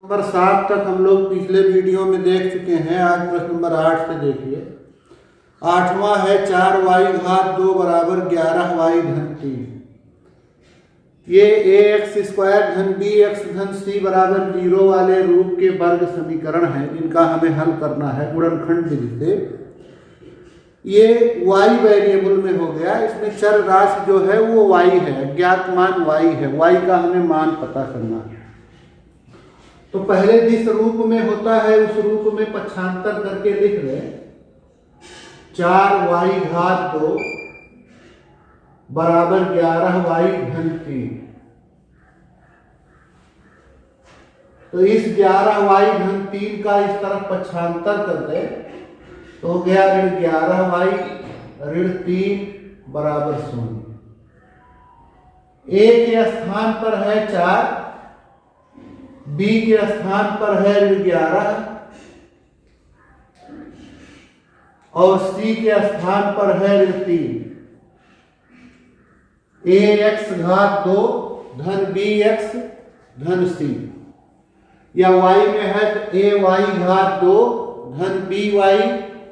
Number 7 तक हम लोग पिछले वीडियो में देख चुके हैं। आज प्रश्न नंबर 8 से देखिए। 8वां है 4y घात 2 बराबर 11y धन 3। ये ax² धन bx धन c बराबर 0 वाले रूप के वर्ग समीकरण हैं, इनका हमें हल करना है गुणनखंड विधि से। ये y वेरिएबल में हो गया, इसमें चर राशि जो है वो y है, ज्ञात मान y है, y का हमें मान पता करना है। तो पहले जिस रूप में होता है उस रूप में पक्षांतर करके लिख रहे 4y घात 2 बराबर 11y धन 3। तो इस 11y धन 3 का इस तरफ पक्षांतर कर दे तो हो गया ऋण 11y ऋण 3 बराबर 0। a के स्थान पर है 4, b के स्थान पर है ऋण 11 और c के स्थान पर है ऋण 3। ax घात 2 धन bx धन c, या y में है तो ay घात 2 धन by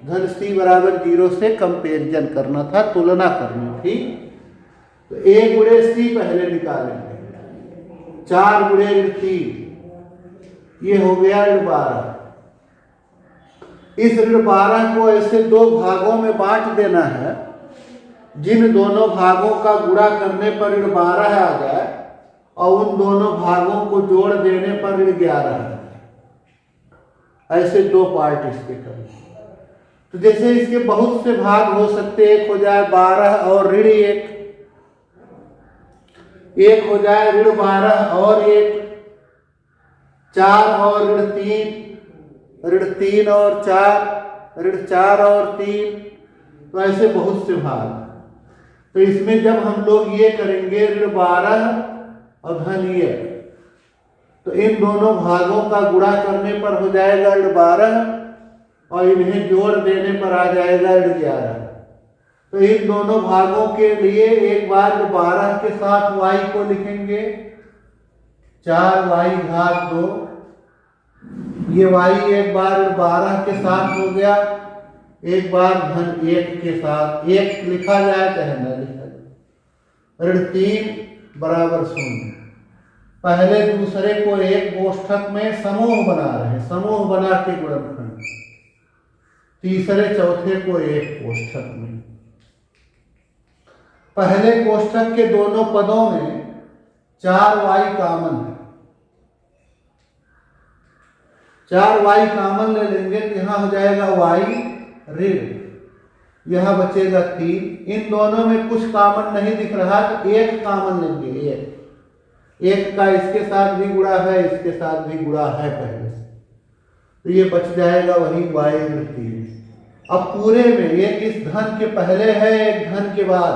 धन c बराबर 0 से कंपेरिजन करना था, तुलना करनी थी। तो a गुणे c पहले निकालेंगे, 4 गुणे ऋण 3, ये हो गया ऋण 12। इस ऋण 12 को ऐसे दो भागों में बांट देना है जिन दोनों भागों का गुणा करने पर ऋण 12 आ जाए और उन दोनों भागों को जोड़ देने पर ऋण 11 आ जाए। ऐसे दो पार्ट इसके करें। तो जैसे इसके बहुत से भाग हो सकते, एक हो जाए 12 और ऋण 1, एक हो जाए ऋण 12 और 1, 4 और ऋण 3, ऋण 3 और 4, ऋण 4 और 3, तो ऐसे बहुत से भाग। तो इसमें जब हम लोग ये करेंगे ऋण 12 और धन 1, तो इन दोनों भागों का गुणा करने पर हो जाएगा ऋण 12 और इन्हें जोड़ देने पर आ जाएगा ऋण 11। तो इन दोनों भागों के लिए एक बार 12 के साथ y को लिखेंगे 4y घात 2, ये y एक बार 12 के साथ हो गया, एक बार धन 1 के साथ, 1 लिखा जाए चाहे न लिखा जाए, ऋण 3 बराबर 0। पहले दूसरे को एक कोष्ठक में समूह बना रहे, समूह बना के गुणनखंड, तीसरे चौथे को एक कोष्ठक में। पहले कोष्ठक के दोनों पदों में 4y कॉमन है, 4y कॉमन ले लेंगे तो यहां हो जाएगा y ऋण, यहां बचेगा 3। इन दोनों में कुछ कॉमन नहीं दिख रहा तो 1 कॉमन लेंगे, 1 का इसके साथ भी गुणा है, इसके साथ भी गुणा है पहले से, तो ये बच जाएगा वही y ऋण 3। अब पूरे में एक इस धन के पहले है, एक धन के बाद,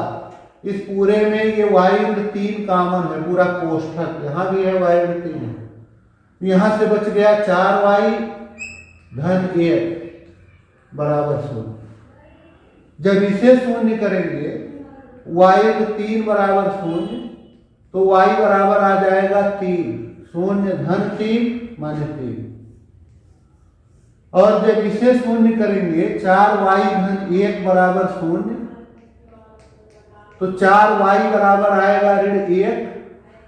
इस पूरे में ये y ऋण 3 कॉमन है, पूरा कोष्ठक, यहां भी है y ऋण 3 है। यहां से बच गया 4y धन 1 बराबर 0। जब इसे शून्य करेंगे y ऋण 3 बराबर 0, तो y बराबर आ जाएगा 3, 0 धन 3 माने 3। और जब इसे शून्य करेंगे 4y धन 1 बराबर 0, तो 4y बराबर आएगा ऋण 1,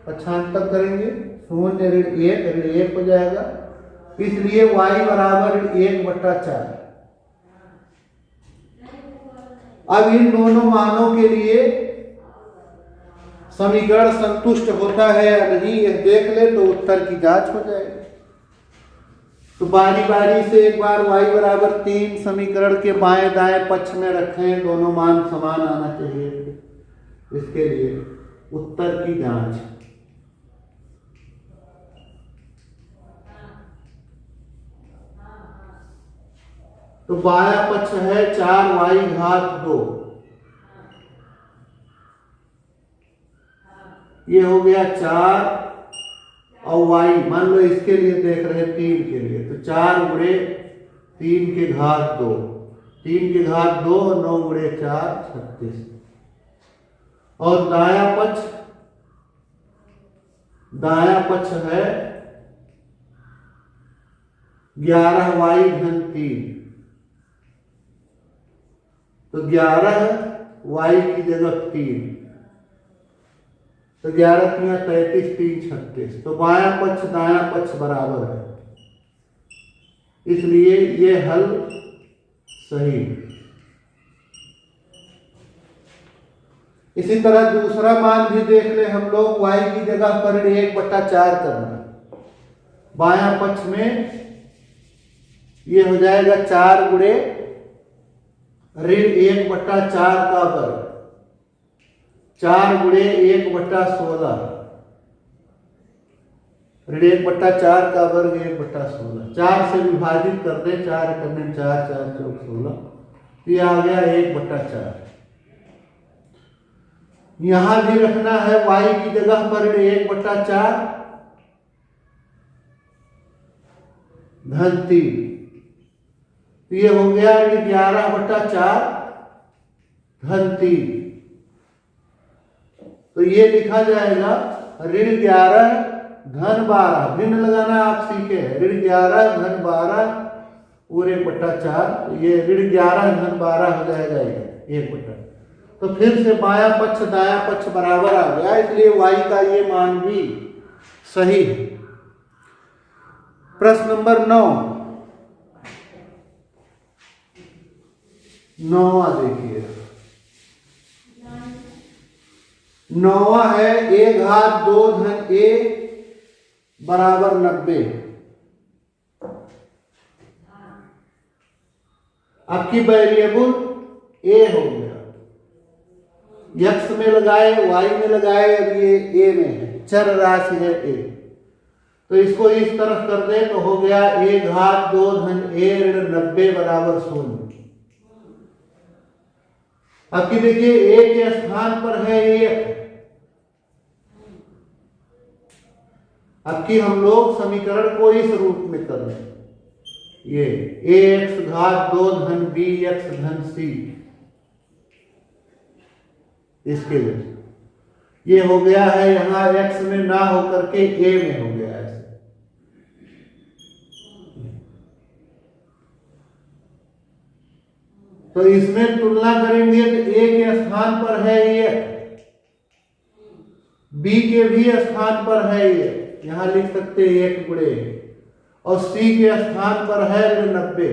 पक्षांतर करेंगे 0 ऋण 1 हो जाएगा, इसलिए y बराबर ऋण 1/4। अब इन दोनों मानों के लिए समीकरण संतुष्ट होता है या नहीं यह देख ले तो उत्तर की जांच हो जाएगी। तो बारी बारी से एक बार y बराबर 3 समीकरण के बाएं दाएं पक्ष में रखें, दोनों मान समान आना चाहिए, इसके लिए उत्तर की जांच। तो बायां पक्ष है 4y घात 2, ये हो गया 4 और y, मान लो इसके लिए देख रहे हैं 3 के लिए, तो 4 गुणे 3 के घात 2, 3 के घात 2, 9 गुणे 4 36। और दाया पक्ष है 11y धन 3, तो 11y की जगह 3, तो 11 3 33, 3 36, तो बायां पक्ष दायां पक्ष बराबर है, इसलिए ये हल सही। इसी तरह दूसरा मान भी देख ले हम लोग, y की जगह पर 1/4 करना, बायां पक्ष में ये हो जाएगा 4 गुणे ऋण 1/4 का वर्ग, 4 गुणे 1/16, ऋण 1/4 का वर्ग 1/16, 4 से विभाजित कर दे, 4 करने 4 4 चौक 16, ये आ गया 1/4। यहां भी रखना है y की जगह पर 1/4 धन 3, तो ये हो गया 11/4 धन 3, तो ये लिखा जाएगा ऋण 11 धन 12, भिन्न लगाना आप सीखे हैं, ऋण 11 धन 12 और 1/4, ये ऋण 11 धन 12 हो जाएगा 1/4। तो फिर से बायां पक्ष दायां पक्ष बराबर आ गया, इसलिए y का ये मान भी सही है। प्रश्न नंबर 9, 9वां देखिए, 9वां है a घात 2 धन a बराबर 90। आपकी वेरिएबल a हो गया, x में लगाए y में लगाए, अब ये a में है, चर राशि है a, तो इसको इस तरफ कर दे तो हो गया a घात 2 धन a ऋण 90 बराबर 0। अब की देखिए a के स्थान पर है a, अब की हम लोग समीकरण को इस रूप में कर रहे हैं, ये ax घात 2 धन bx धन c, इसके लिए ये हो गया है, यहां x में ना होकर के a में हो गया है, तो इसमें तुलना करेंगे तो a के स्थान पर है ये, b के भी स्थान पर है ये, यहां लिख सकते 1 गुणे, और c के स्थान पर है 90,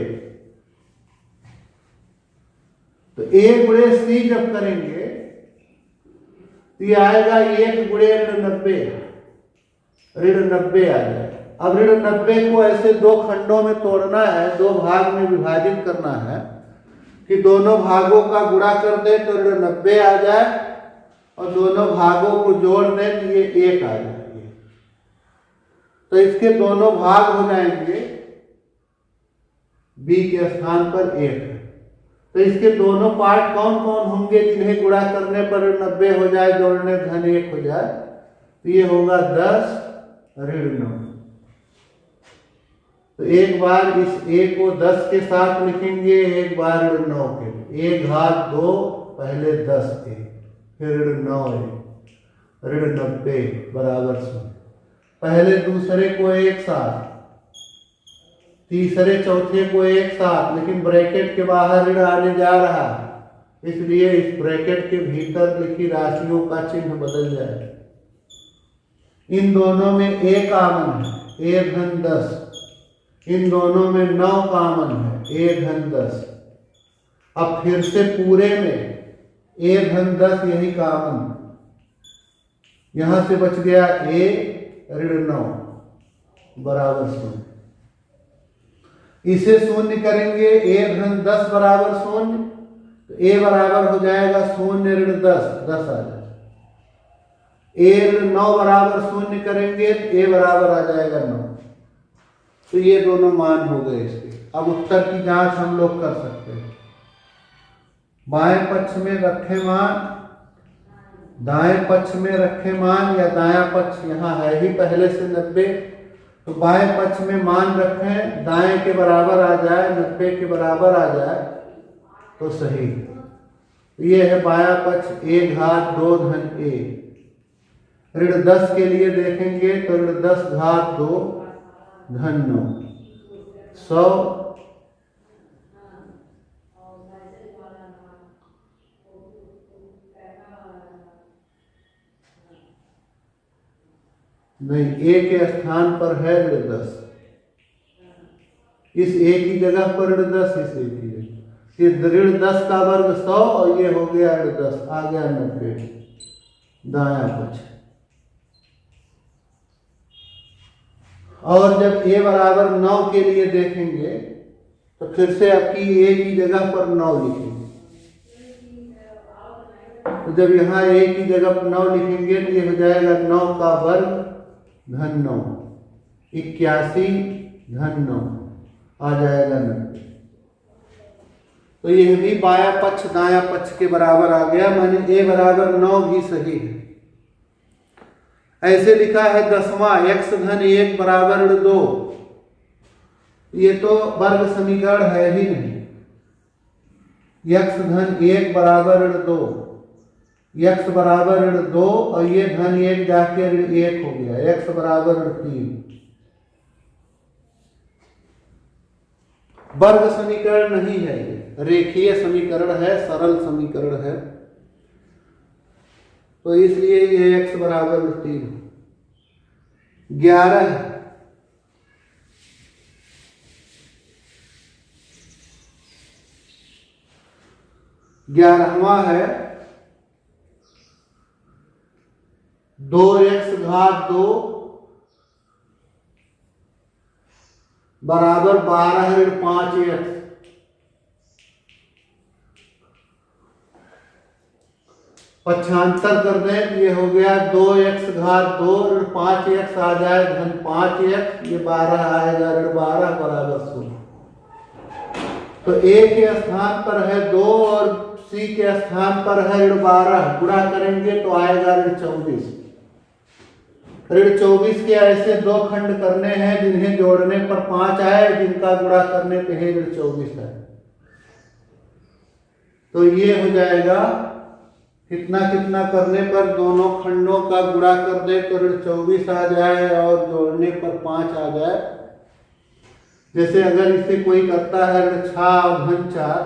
तो a गुणे c जब करेंगे तो ये आएगा 1 गुणे ऋण 90, ऋण 90 आ जाएगा। अब ऋण 90 को ऐसे दो खंडों में तोड़ना है, दो भाग में विभाजित करना है कि दोनों भागों का गुणा कर दे तो ऋण 90 आ जाए, और दोनों भागों को जोड़ दें तो ये 1 आ जाएगी, तो इसके दोनों भाग हो जाएंगे, b के स्थान पर 1 है, तो इसके दोनों पार्ट कौन कौन होंगे जिन्हें गुणा करने पर 90 हो जाए, जोड़ने धन 1 हो जाए, तो ये होगा 10 ऋण 9। तो एक बार इस a को 10 के साथ लिखेंगे, एक बार ऋण 9 के, a घात 2 पहले 10 a, फिर ऋण 9 a, ऋण 90 बराबर 0, पहले दूसरे को एक साथ, तीसरे चौथे को एक साथ, लेकिन ब्रैकेट के बाहर ऋण आने जा रहा है, इसलिए इस ब्रैकेट के भीतर लिखी राशियों का चिन्ह बदल जाए। इन दोनों में a कॉमन है, a धन 10, इन दोनों में 9 कॉमन है, a धन 10, अब फिर से पूरे में a धन 10 यही कॉमन, यहां से बच गया a ऋण 9 बराबर 0, इसे शून्य करेंगे, a धन 10 बराबर 0, तो a बराबर हो जाएगा 0 ऋण 10, 10 आ जाएगा, a ऋण 9 बराबर 0 करेंगे तो a बराबर आ जाएगा 9, तो ये दोनों मान हो गए इसके। अब उत्तर की जांच हम लोग कर सकते हैं, बाएं पक्ष में रखे मान, दाएं पक्ष में रखे मान, या दायां पक्ष यहाँ है ही पहले से 90, तो बाएं पक्ष में मान रखें, दाएं के बराबर आ जाए, 90 के बराबर आ जाए तो सही। ये है बायां पक्ष a घात 2 धन a, ऋण 10 के लिए देखेंगे तो ऋण 10 घात 2 धन 9, 100 नहीं, ए के स्थान पर है ऋण 10, इस ए की जगह पर ऋण 10, इस ए की जगह, इस ऋण 10 का वर्ग 100 और ये हो गया ऋण 10, आ गया 90 दायां पक्ष। और जब ए बराबर 9 के लिए देखेंगे तो फिर से आपकी ए की जगह पर 9 लिखेंगे। तो जब यहाँ ए की जगह पर 9 लिखेंगे तो ये हो जाएगा 9 का वर्ग धन 9, 81 धन 9 आ जाएगा 90। तो यह भी बायां पक्ष दायां पक्ष के बराबर आ गया, माने ए बराबर 9 भी सही है। ऐसे लिखा है 10वां x धन 1 बराबर ऋण 2, ये तो वर्ग समीकरण है ही नहीं। x धन 1 बराबर ऋण 2, x बराबर ऋण 2 और ये धन 1 जाके ऋण 1 हो गया, x बराबर ऋण 3। वर्ग समीकरण नहीं है, ये रेखीय समीकरण है, सरल समीकरण है, तो इसलिए ये x बराबर 3। 11वां है 2x घात 2 बराबर 12 ऋण 5x। पक्षांतर कर दें तो ये हो गया 2x घात 2 ऋण 5x आ जाए धन 5x, ये 12 आएगा ऋण 12 बराबर 0। तो a के स्थान पर है 2 और c के स्थान पर है ऋण 12, गुणा करेंगे तो आएगा ऋण 24। ऋण 24 के ऐसे दो खंड करने हैं जिन्हें जोड़ने पर 5 आए, जिनका गुणा करने पे है ऋण 24 है। तो ये हो जाएगा कितना कितना करने पर दोनों खंडों का गुणा कर दे तो ऋण 24 आ जाए और जोड़ने पर 5 आ जाए। जैसे अगर इसे कोई करता है ऋण 6 और धन 4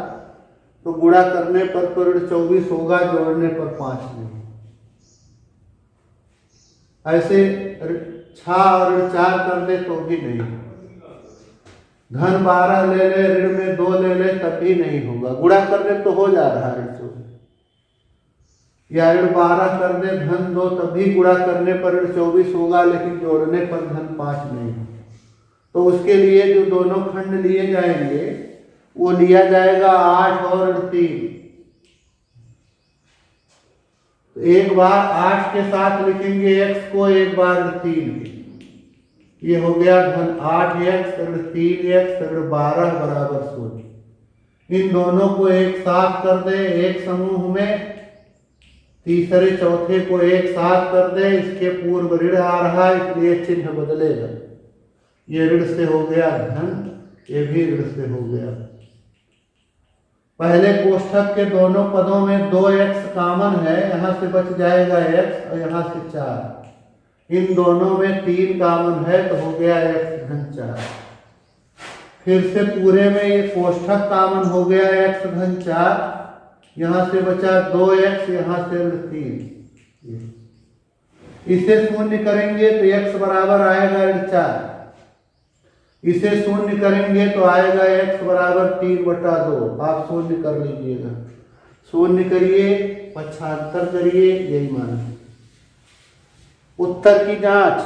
तो गुणा करने पर तो ऋण 24 होगा, जोड़ने पर 5 नहीं। ऐसे 6 और ऋण 4 कर दे तो भी नहीं, धन 12 ले ले ऋण में 2 ले ले तब भी नहीं होगा, गुणा करने तो हो जा रहा है ऋण 24, या ऋण 12 कर दे धन 2 तब भी गुणा करने पर ऋण 24 होगा, लेकिन जोड़ने पर धन 5 नहीं। तो उसके लिए जो दोनों खंड लिए जाएंगे वो लिया जाएगा 8 और ऋण 3। तो एक बार 8 के साथ लिखेंगे x को, एक बार ऋण 3 के, ये हो गया धन 8x ऋण 3x ऋण 12 बराबर 0। इन दोनों को एक साथ कर दे एक समूह में, तीसरे चौथे को एक साथ कर दे, इसके पूर्व ऋण आ रहा है इसलिए चिन्ह बदलेगा, ये ऋण से हो गया धन, ये भी ऋण से हो गया। पहले कोष्ठक के दोनों पदों में 2x कॉमन है, यहां से बच जाएगा x और यहां से 4, इन दोनों में 3 कॉमन है तो हो गया x धन 4। फिर से पूरे में ये कोष्ठक कॉमन हो गया x धन 4, यहां से बचा 2x, यहां से 3, इसे शून्य करेंगे तो x बराबर आएगा ऋण 4, इसे शून्य करेंगे तो आएगा x बराबर 3/2। आप शून्य कर लीजिएगा, शून्य करिए पक्षांतर करिए, यही मान। उत्तर की जांच,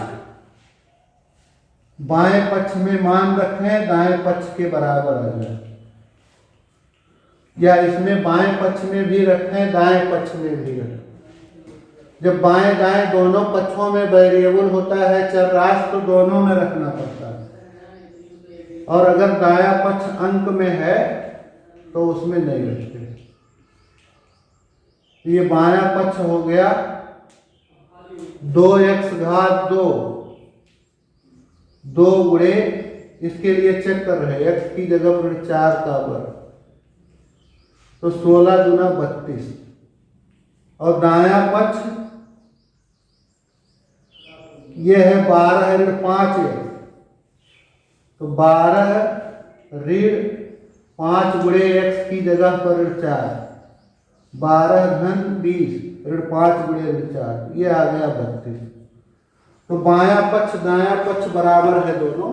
बाएं पक्ष में मान रखें दाएं पक्ष के बराबर आ जाए, या इसमें बाएं पक्ष में भी रखें दाएं पक्ष में भी रखें। जब बाएं दाएं दोनों पक्षों में वेरिएबल होता है चर राशि तो दोनों में रखना पड़ता है, और अगर दायां पक्ष अंक में है तो उसमें नहीं रखते। ये बायां पक्ष हो गया 2x घात 2, 2 गुणे, इसके लिए चेक कर रहे हैं x की जगह पर 4 का वर्ग, तो 16 दूना 32, और दायां पक्ष ये है 12 ऋण 5x, तो 12 ऋण 5 गुणे x की जगह पर ऋण 4, 12 धन 20 ऋण 5 गुणे ऋण 4, ये आ गया 32। तो बायां पक्ष दायां पक्ष बराबर है दोनों,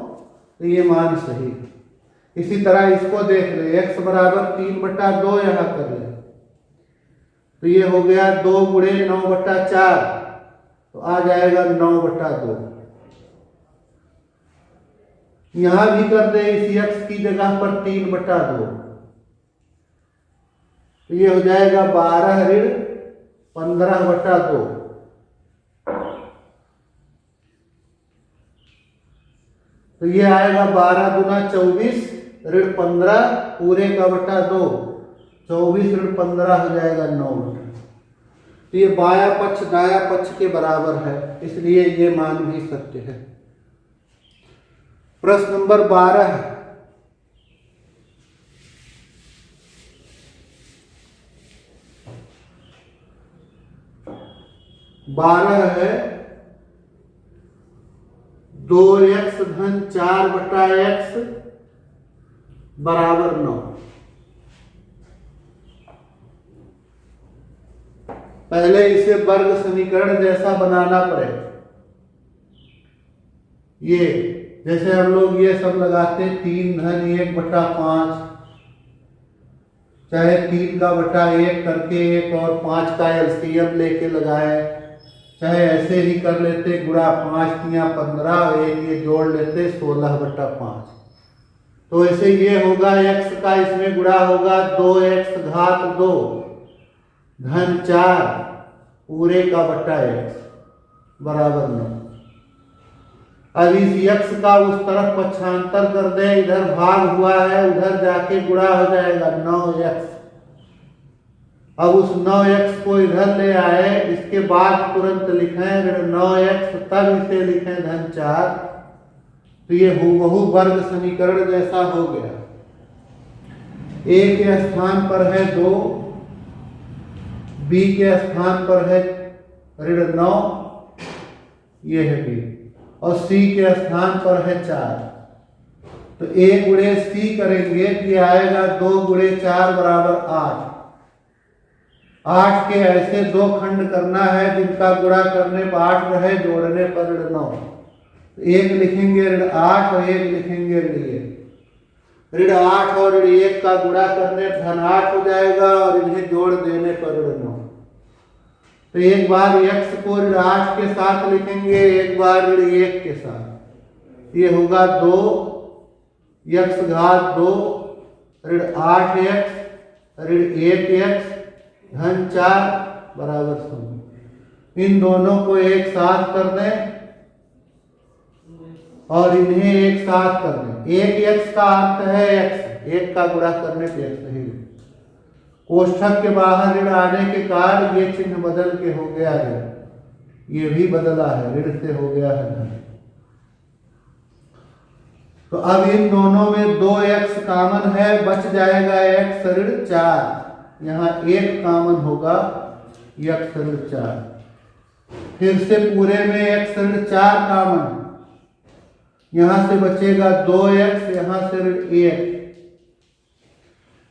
तो ये मान सही। इसी तरह इसको देख ले, x बराबर 3/2 यहाँ कर ले, तो ये हो गया 2 गुणे 9/4, तो आ जाएगा 9/2। यहां भी कर दे इसी x की जगह पर 3/2, तो ये हो जाएगा 12 ऋण 15/2। तो ये आएगा 12 दूना 24 ऋण 15 पूरे का बटा 2, 24 ऋण 15 हो जाएगा 9। तो ये बायां पक्ष दायां पक्ष के बराबर है, इसलिए ये मान भी सत्य है। प्रश्न नंबर 12 है 2x धन 4/x बराबर 9। पहले इसे वर्ग समीकरण जैसा बनाना पड़ेगा। ये जैसे हम लोग ये सब लगाते 3 धन 1/5, चाहे 3 का बटा 1 करके 1 और 5 का एलसीएम लेके लगाए, चाहे ऐसे ही कर लेते गुणा 5 तिया 15 और एक ये जोड़ लेते 16/5। तो ऐसे ये होगा x का इसमें गुणा होगा 2x घात 2 धन 4 पूरे का बटा x बराबर 9। अब इस x का उस तरफ पक्षांतर कर दे, इधर भाग हुआ है उधर जाके गुणा हो जाएगा 9x। अब उस 9x को इधर ले आए, इसके बाद तुरंत लिखें ऋण 9x, तब इसे लिखें धन 4, तो ये हूबहू वर्ग समीकरण जैसा हो गया। a के स्थान पर है 2, b के स्थान पर है ऋण 9, ये है b, और c के स्थान पर है 4। तो a गुणे c करेंगे तो ये आएगा 2 गुणे 4 बराबर 8। 8 के ऐसे 2 खंड करना है जिनका गुणा करने पर 8 रहे, जोड़ने पर ऋण 9। एक लिखेंगे ऋण 8 और एक लिखेंगे ऋण 1। ऋण 8 और ऋण 1 का गुणा करने धन 8 हो जाएगा और इन्हें जोड़ देने पर ऋण 9। तो एक बार x को ऋण 8 के साथ लिखेंगे, एक बार ऋण 1 के साथ। ये होगा 2x घात 2 ऋण 8x ऋण 1x धन 4 बराबर 0। इन दोनों को एक साथ कर दें और इन्हें एक साथ कर दें। एक x का अर्थ है x, एक का गुणा करने पे x ही। कोष्ठक के बाहर ऋण आने के कारण ये चिन्ह बदल के हो गया है, ये भी बदला है, ऋण से हो गया है धन। तो अब इन दोनों में 2x कॉमन है, बच जाएगा x ऋण 4। यहाँ 1 कॉमन होगा, x ऋण 4। फिर से पूरे में x ऋण 4 कॉमन, यहां से बचेगा 2x, यहां से ऋण 1।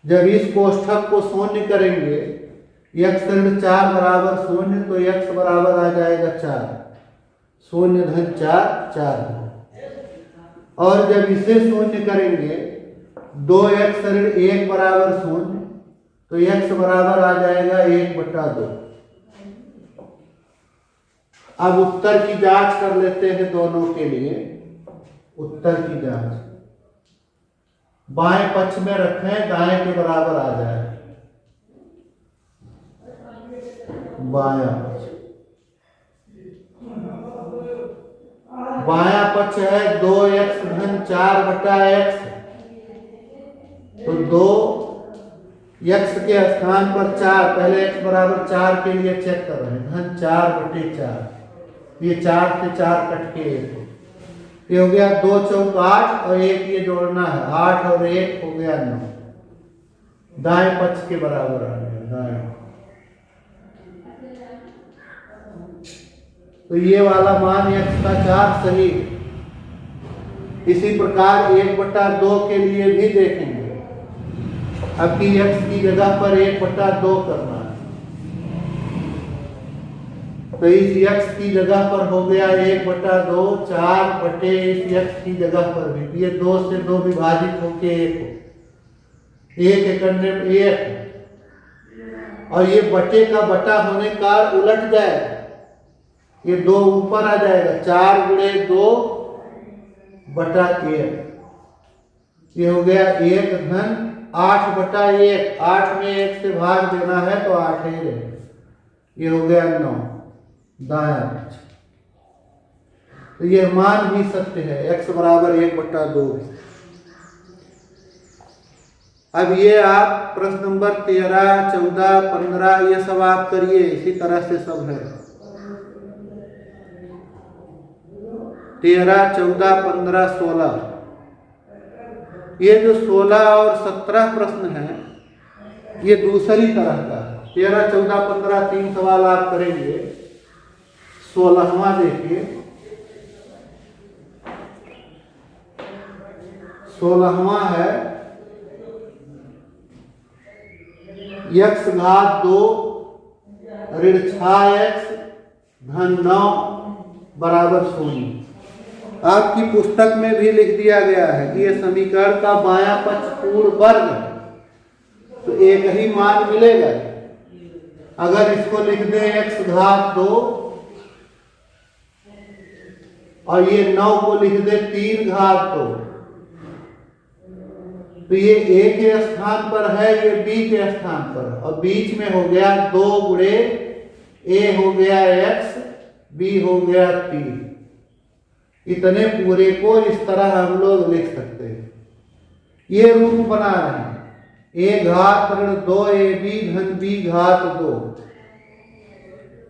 जब इस कोष्ठक को शून्य करेंगे, x ऋण 4 बराबर 0, तो x बराबर आ जाएगा 4, 0 धन 4 4। और जब इसे शून्य करेंगे 2x ऋण 1 बराबर 0, तो x बराबर आ जाएगा 1/2। अब उत्तर की जांच कर लेते हैं दोनों के लिए। उत्तर की जांच बाएं पक्ष में रखें, दाएं के बराबर आ जाए। बायां पक्ष, बायां पक्ष है 2x धन 4/x, तो 2x के स्थान पर 4, पहले x बराबर 4 के लिए चेक कर रहे हैं, धन 4/4। ये 4 से 4 कट के 1, ये हो गया 2 चौक 8 और 1 ये जोड़ना है, 8 और 1 हो गया 9। दाएं पक्ष के बराबर आ गया दाएं। तो ये वाला मान x का 4 सही। इसी प्रकार 1/2 के लिए भी देखेंगे। अब की x की जगह पर 1/2 करना है, तो इस x की जगह पर हो गया 1/2, 4 बटे इस x की जगह पर भी, ये 2 से 2 विभाजित होके 1 एकड़ने 1, और ये बटे का बटा होने का उलट जाए, ये 2 ऊपर आ जाएगा, 4 गुणे 2 बटा 1, ये हो गया 1 धन 8/1, 8 में 1 से भाग देना है तो 8 ही रहे, ये हो गया 9 दायां पक्ष। तो ये मान भी सत्य है, x बराबर 1/2 है। अब ये आप प्रश्न नंबर 13, 14, 15 ये सब आप करिए, इसी तरह से सब है। 13, 14, 15, 16, ये जो 16 और 17 प्रश्न है ये दूसरी तरह का है। 13, 14, 15 3 सवाल आप करेंगे। 16वां देखिए, 16वां है x घात 2 ऋण 6x धन 9 बराबर 0। आपकी पुस्तक में भी लिख दिया गया है कि ये समीकरण का बायां पक्ष पूर्ण वर्ग है, तो एक ही मान मिलेगा। अगर इसको लिख दें x घात 2 और ये 9 को लिख दे 3 घात 2, तो ये a के स्थान पर है, ये b के स्थान पर, और बीच में हो गया 2 गुणे a हो गया x, b हो गया 3। इतने पूरे को इस तरह हम लोग लिख सकते हैं। ये रूप बना रहे हैं a घात ऋण 2ab धन b घात 2।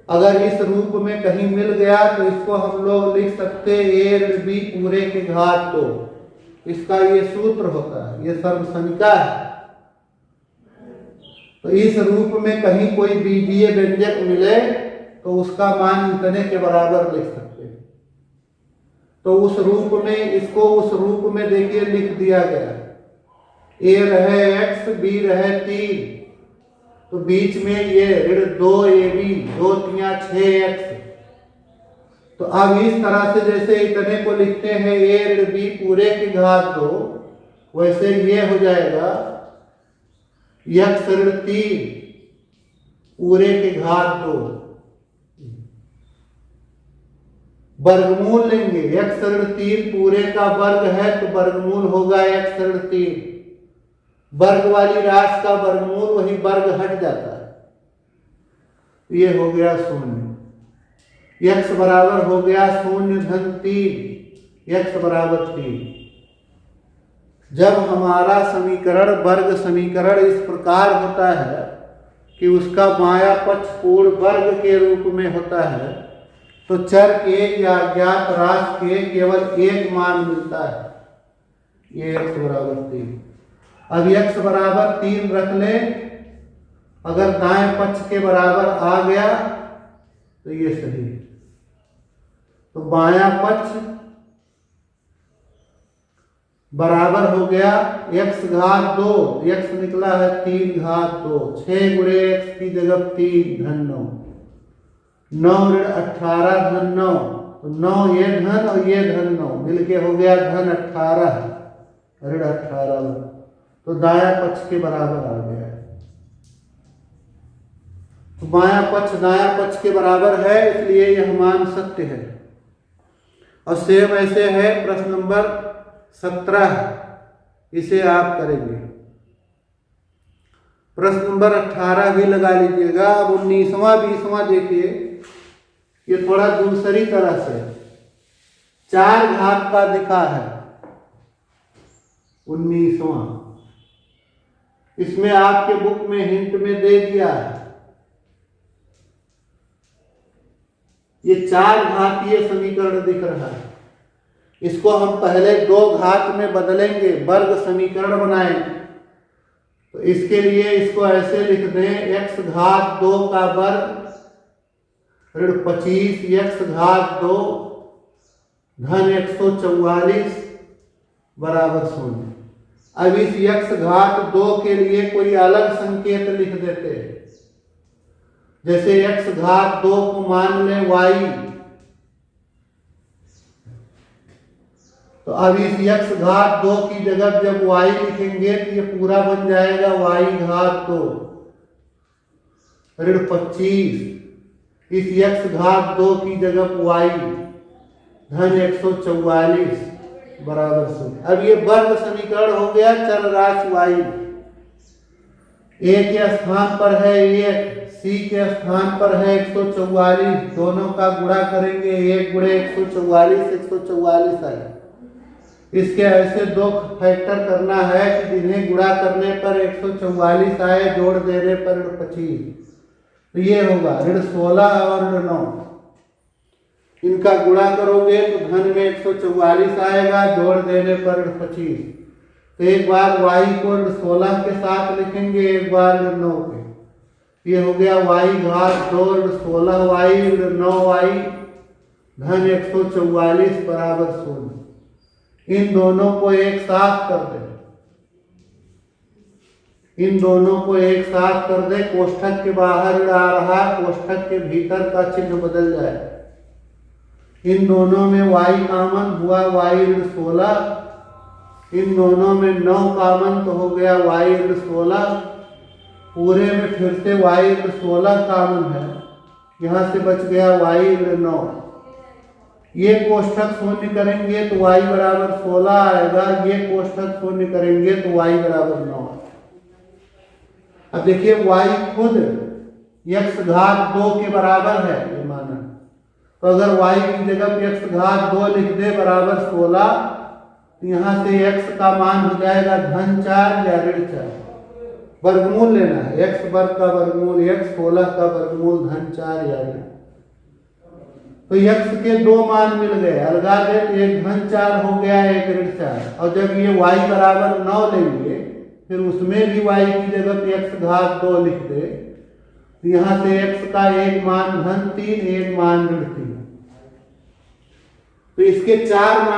अगर इस रूप में कहीं मिल गया तो इसको हम लोग लिख सकते a ऋण b पूरे के घात 2। इसका ये सूत्र होता है, ये सर्वसंख्या है। तो इस रूप में कहीं कोई बीजीय व्यंजक मिले तो उसका मान इतने के बराबर लिख सकते हैं। तो उस रूप में, इसको उस रूप में देखिए लिख दिया गया, a रहे x, b रहे 3, तो बीच में ये ऋण 2ab, 2 3 6x। तो अब इस तरह से जैसे इतने को लिखते हैं a ऋण b पूरे के घात 2, वैसे ये हो जाएगा x ऋण 3 पूरे के घात 2। वर्गमूल लेंगे, x ऋण 3 पूरे का वर्ग है तो वर्गमूल होगा x ऋण 3। वर्ग वाली राशि का वर्गमूल वही वर्ग हट जाता है। ये हो गया 0। x बराबर हो गया 0 धन 3, x बराबर 3। जब हमारा समीकरण वर्ग समीकरण इस प्रकार होता है कि उसका बायां पक्ष पूर्ण वर्ग के रूप में होता है, तो चर के या ज्ञात राशि के केवल एक मान मिलता है, ये x बराबर 3। अब x बराबर 3 रख लें, अगर दाएं पक्ष के बराबर आ गया तो ये सही है। तो बायां पक्ष बराबर हो गया x घात 2, x निकला है 3 घात 2, 6 गुणे x की जगह 3 धन 9, 9 ऋण 18 धन 9, तो 9 ये धन और ये धन 9 मिलके हो गया धन 18 ऋण 18, तो दायां पक्ष के बराबर आ गया। तो बायां पक्ष दायां पक्ष के बराबर है, इसलिए यह मान सत्य है। और सेम ऐसे है प्रश्न नंबर 17, इसे आप करेंगे। प्रश्न नंबर 18 भी लगा लीजिएगा। अब 19वां 20वां देखिए, ये थोड़ा दूसरी तरह से 4 घात का दिखा है। 19वां इसमें आपके बुक में हिंट में दे दिया है। ये 4 घातीय समीकरण दिख रहा है, इसको हम पहले 2 घात में बदलेंगे, वर्ग समीकरण बनाएंगे। तो इसके लिए इसको ऐसे लिख दें, x घात 2 का वर्ग ऋण 25 x घात 2 धन 144 बराबर 0। अब इस x घात 2 के लिए कोई अलग संकेत लिख देते हैं। जैसे x घात 2 को मान ले y, तो अब इस x घात 2 की जगह जब y लिखेंगे तो ये पूरा बन जाएगा y घात 2 ऋण 25। इस x घात 2 की जगह y धन 144 बराबर 0। अब ये वर्ग समीकरण हो गया चर राशि y। a के स्थान पर है 1, c के स्थान पर है 144, दोनों का गुणा करेंगे 1 गुणे 144 144 आए। इसके ऐसे दो फैक्टर करना है कि जिन्हें गुणा करने पर 144 आए, जोड़ देने पर 25। तो ये होगा ऋण 16 और ऋण 9, इनका गुणा करोगे तो धन में 144 आएगा, जोड़ देने पर 25। तो एक बार y को ऋण 16 के साथ लिखेंगे, एक बार ऋण 9 के। ये हो गया y घात 2 ऋण 16y ऋण 9y धन 144 बराबर 0। इन दोनों को एक साथ कर दे, इन दोनों को एक साथ कर दे। कोष्ठक के बाहर ऋण आ रहा, कोष्ठक के भीतर का चिन्ह बदल जाए। इन दोनों में y कॉमन हुआ, y ऋण 16। इन दोनों में 9 कॉमन तो हो गया y ऋण 16। पूरे में फिर से y ऋण 16 कॉमन है, यहाँ से बच गया y ऋण 9। ये कोष्ठक शून्य करेंगे तो y बराबर 16 आएगा, ये कोष्ठक शून्य करेंगे तो y बराबर 9। अब देखिए y खुद x घात 2 के बराबर है ये माना, तो अगर y की जगह x घात 2 लिख दे बराबर 16, तो यहाँ से x का मान हो जाएगा धन 4 या ऋण 4। वर्गमूल लेना है, x वर्ग का वर्गमूल x, 16 का वर्गमूल धन 4 या ऋण। तो x के दो मान मिल गए, अलगा दे तो एक धन 4 हो गया, एक ऋण 4। और जब ये y बराबर 9 लेंगे, फिर उसमें भी y की जगह पे x घात 2 लिख दे, तो यहाँ से x का एक मान धन 3, एक मान ऋण 3। तो इसके 4 मान